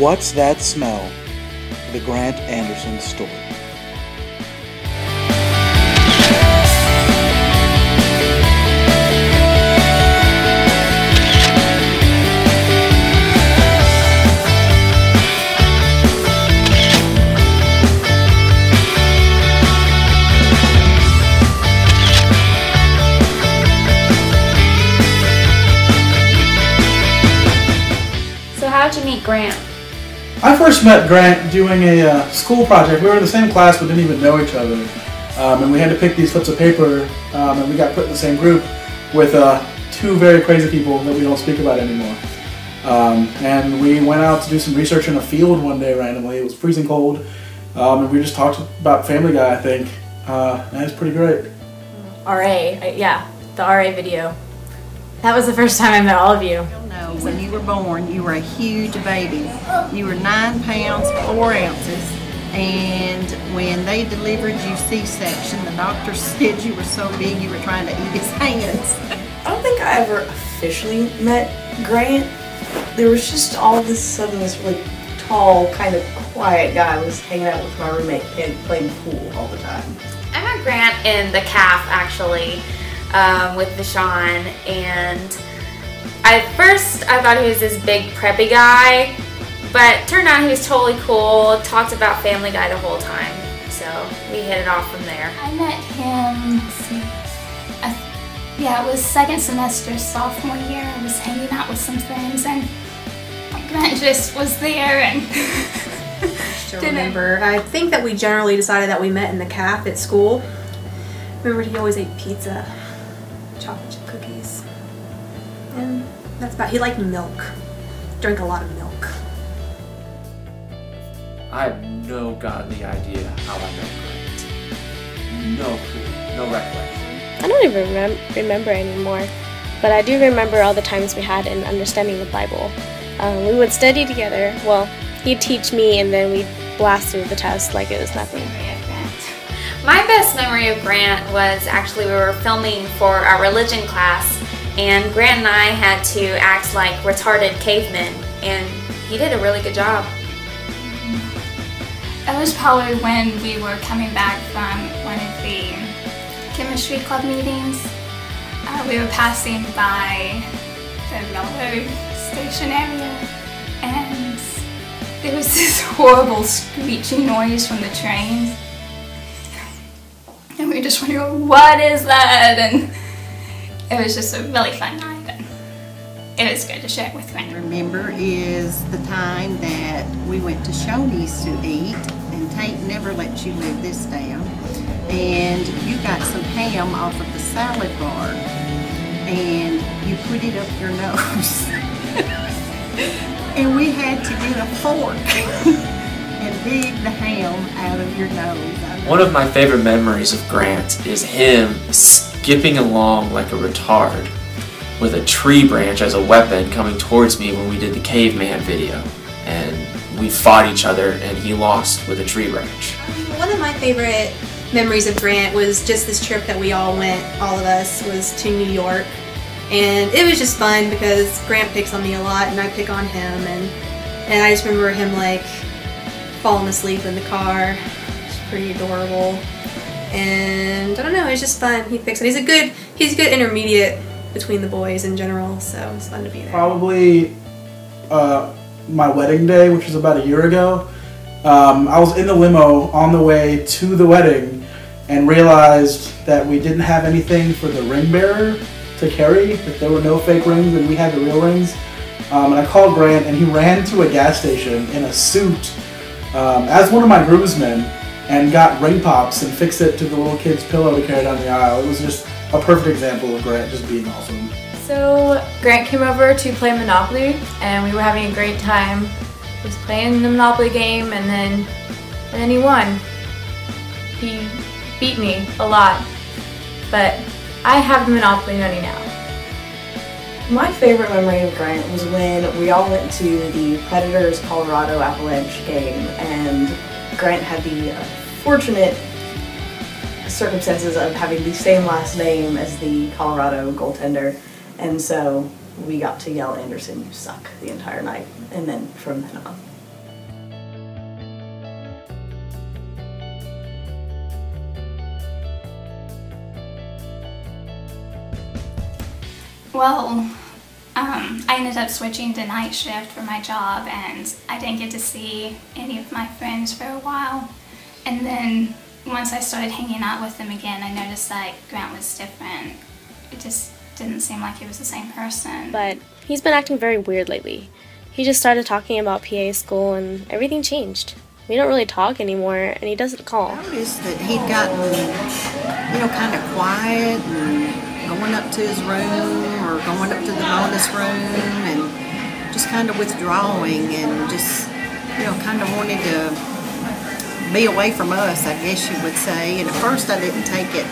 What's That Smell? The Grant Anderson Story. How'd you meet Grant? I first met Grant doing a school project. We were in the same class but didn't even know each other. And we had to pick these slips of paper, and we got put in the same group with two very crazy people that we don't speak about anymore. And we went out to do some research in a field one day randomly. It was freezing cold, and we just talked about Family Guy, I think. And it's pretty great. RA, yeah, the RA video. That was the first time I met all of you. When you were born, you were a huge baby. You were 9 pounds, 4 ounces, and when they delivered you C-section, the doctor said you were so big you were trying to eat his hands. I don't think I ever officially met Grant. There was just all of a sudden this really tall, kind of quiet guy was hanging out with my roommate and playing pool all the time. I met Grant in the calf, actually, with Vashon, and at first I thought he was this big preppy guy, but turned out he was totally cool, talked about Family Guy the whole time, so we hit it off from there. I met him, let's see, yeah, it was second semester, sophomore year. I was hanging out with some friends and Grant just was there and I remember. I think that we generally decided that we met in the calf at school. Remember, he always ate pizza, chocolate chip cookies, and that's about. He liked milk. Drank a lot of milk. I have no godly idea how I met Grant. No clue, no recollection. I don't even remember anymore, but I do remember all the times we had in understanding the Bible. We would study together. Well, he'd teach me, and then we'd blast through the test like it was nothing. My best memory of Grant was actually we were filming for our religion class, and Grant and I had to act like retarded cavemen, and he did a really good job. That was probably when we were coming back from one of the chemistry club meetings. We were passing by the railroad station area, and there was this horrible screeching noise from the trains. And we were just wondering, what is that? And it was just a really fun night, and it was good to share it with friends. Remember is the time that we went to Shoney's to eat, and Tank never lets you live this down. And you got some ham off of the salad bar, and you put it up your nose. And we had to get a fork and dig the ham out of your nose. One of my favorite memories of Grant is him skipping along like a retard with a tree branch as a weapon coming towards me when we did the caveman video. And we fought each other and he lost with a tree branch. One of my favorite memories of Grant was just this trip that we all went, all of us, was to New York. And it was just fun because Grant picks on me a lot and I pick on him, and I just remember him like falling asleep in the car. It's pretty adorable. And I don't know, it's just fun. He picks on. He's a good intermediate between the boys in general, so it's fun to be there. Probably my wedding day, which was about a year ago. I was in the limo on the way to the wedding and realized that we didn't have anything for the ring bearer to carry, that there were no fake rings and we had the real rings. And I called Grant and he ran to a gas station in a suit as one of my groomsmen and got ring pops and fixed it to the little kid's pillow to carry down the aisle. It was just a perfect example of Grant just being awesome. So Grant came over to play Monopoly and we were having a great time. He was playing the Monopoly game and then he won. He beat me a lot, but I have the Monopoly money now. My favorite memory of Grant was when we all went to the Predators Colorado Avalanche game, and Grant had the fortunate circumstances of having the same last name as the Colorado goaltender, and so we got to yell, "Anderson, you suck," the entire night, and then from then on. Well, I ended up switching to night shift for my job, and I didn't get to see any of my friends for a while. And then once I started hanging out with them again, I noticed that Grant was different. It just didn't seem like he was the same person. But he's been acting very weird lately. He just started talking about PA school and everything changed. We don't really talk anymore, and he doesn't call. I noticed that he'd gotten, kind of quiet and going up to his room or going up to the bonus room and just kind of withdrawing and just, kind of wanted to be away from us, I guess you would say. And at first I didn't take it,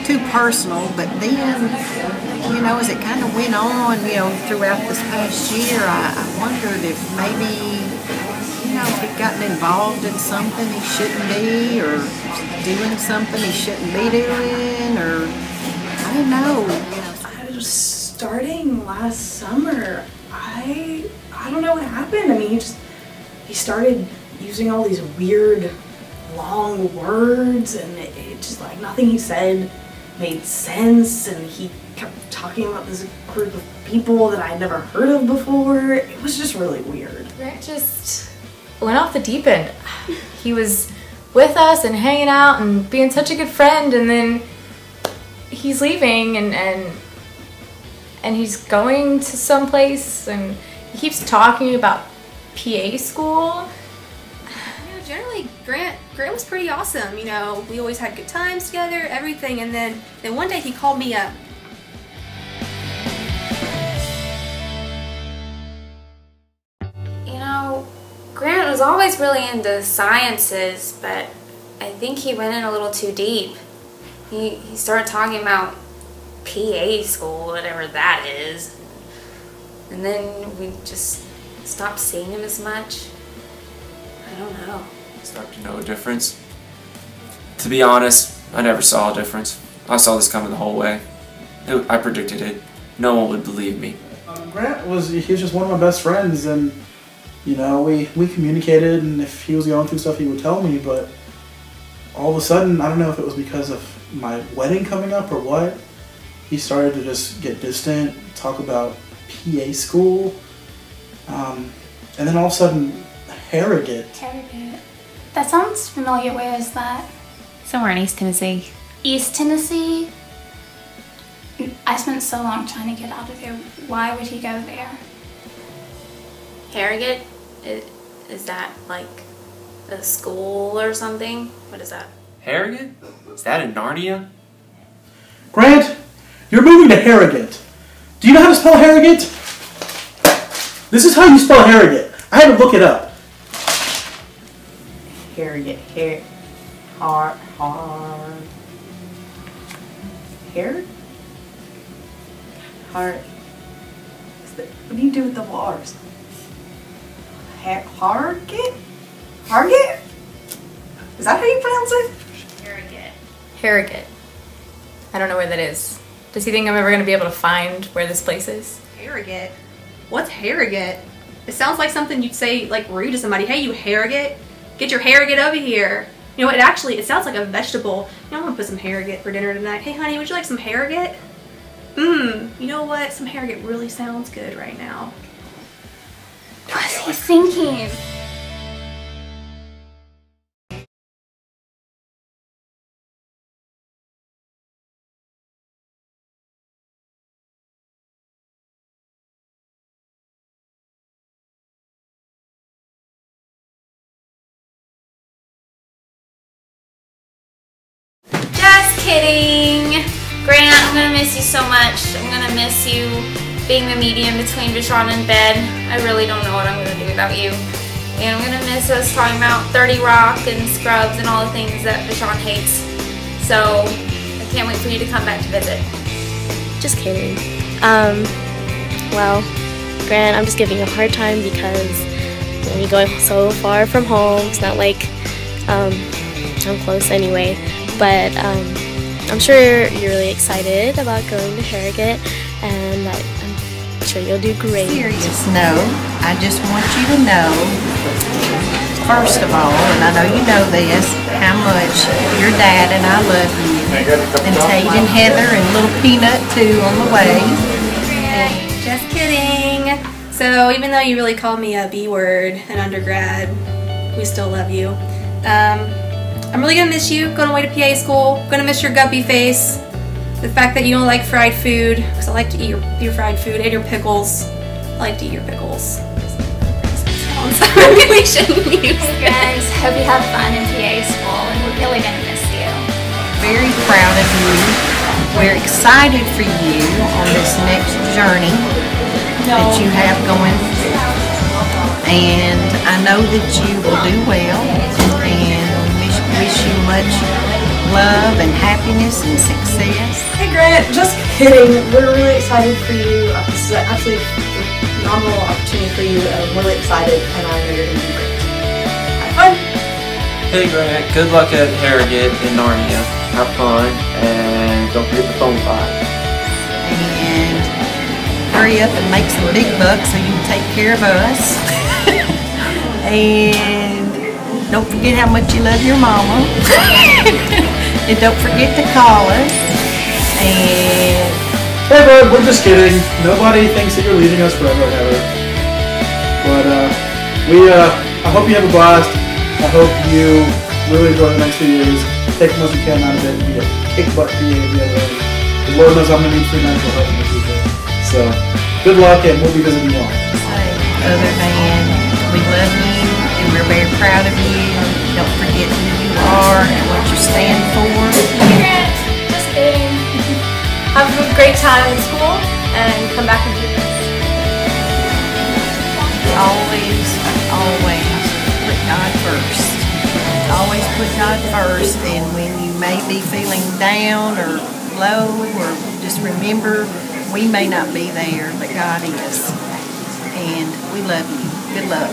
too personal, but then, as it kind of went on, throughout this past year, I wondered if maybe, if he'd gotten involved in something he shouldn't be, or doing something he shouldn't be doing, or I don't know. Starting last summer, I don't know what happened. I mean, he started using all these weird long words, and it just like nothing he said made sense, and he kept talking about this group of people that I'd never heard of before. It was just really weird. Grant just went off the deep end. He was with us and hanging out and being such a good friend, and then he's leaving and he's going to some place, and he keeps talking about PA school. Generally, Grant was pretty awesome. We always had good times together, everything. And then one day he called me up. Grant was always really into sciences, but I think he went in a little too deep. He started talking about PA school, whatever that is. And then we just stopped seeing him as much. I don't know. Start to know a difference. To be honest, I never saw a difference. I saw this coming the whole way. I predicted it. No one would believe me. Grant was just one of my best friends, and we communicated, and if he was going through stuff he would tell me, but all of a sudden, I don't know if it was because of my wedding coming up or what, he started to just get distant, talk about PA school, and then all of a sudden, Harrogate. Harrogate. That sounds familiar. Where is that? Somewhere in East Tennessee. East Tennessee? I spent so long trying to get out of there. Why would he go there? Harrogate? Is that like a school or something? What is that? Harrogate? Is that in Narnia? Grant, you're moving to Harrogate. Do you know how to spell Harrogate? This is how you spell Harrogate. I had to look it up. Harrogate, What do you do with the R's? Harrogate? Harrogate? Is that how you pronounce it? Harrogate. Harrogate. I don't know where that is. Does he think I'm ever going to be able to find where this place is? Harrogate? What's Harrogate? It sounds like something you'd say like rude to somebody. Hey, you Harrogate? Get your Harrogate over here. It sounds like a vegetable. I'm gonna put some Harrogate for dinner tonight. Hey honey, would you like some Harrogate? You know what? Some Harrogate really sounds good right now. What's he thinking? Just kidding. Grant, I'm gonna miss you so much. I'm gonna miss you being the medium between Deshaun and Ben. I really don't know what I'm gonna do without you. And I'm gonna miss us talking about 30 Rock and Scrubs and all the things that Deshaun hates. So I can't wait for you to come back to visit. Just kidding. Well, Grant, I'm just giving you a hard time because you're going so far from home. It's not like I'm close anyway. But I'm sure you're really excited about going to Harrogate, and I'm sure you'll do great. Serious note, I just want you to know, first of all, and I know you know this, how much your dad and I love you, and Tate and Heather and little Peanut too on the way. Just kidding. So even though you really called me a B word in undergrad, we still love you. I'm really gonna miss you going away to PA school. Gonna miss your guppy face. The fact that you don't like fried food, because I like to eat your fried food and your pickles. I like to eat your pickles. Maybe we shouldn't use Hey guys, hope you have fun in PA school, and we're really gonna miss you. Very proud of you. We're excited for you on this next journey that you have going. And I know that you will do well, and wish you much love and happiness and success. Hey Grant, just kidding. We're really excited for you. This is actually a phenomenal opportunity for you. I'm really excited, and I know you're going to do great. Have fun. Hey Grant, good luck at Harrogate in Narnia. Have fun, and don't forget the phone five. And hurry up and make some big bucks so you can take care of us. And don't forget how much you love your mama. And don't forget to call us. And Hey bud, we're just kidding. Nobody thinks that you're leaving us forever and ever. But I hope you have a blast. I hope you really enjoy the next few years. Take the most you can out of it and be a kick butt PA the other way. The Lord knows I'm gonna need free mental health in the future. So good luck, and we'll be visiting you all. other than we love you and we're very proud of you. Don't forget who you are and what you stand for. Just kidding. Have a great time in school and come back and do this. Always put God first. Always put God first, and when you may be feeling down or low, or just remember, we may not be there, but God is. And we love you. Good luck.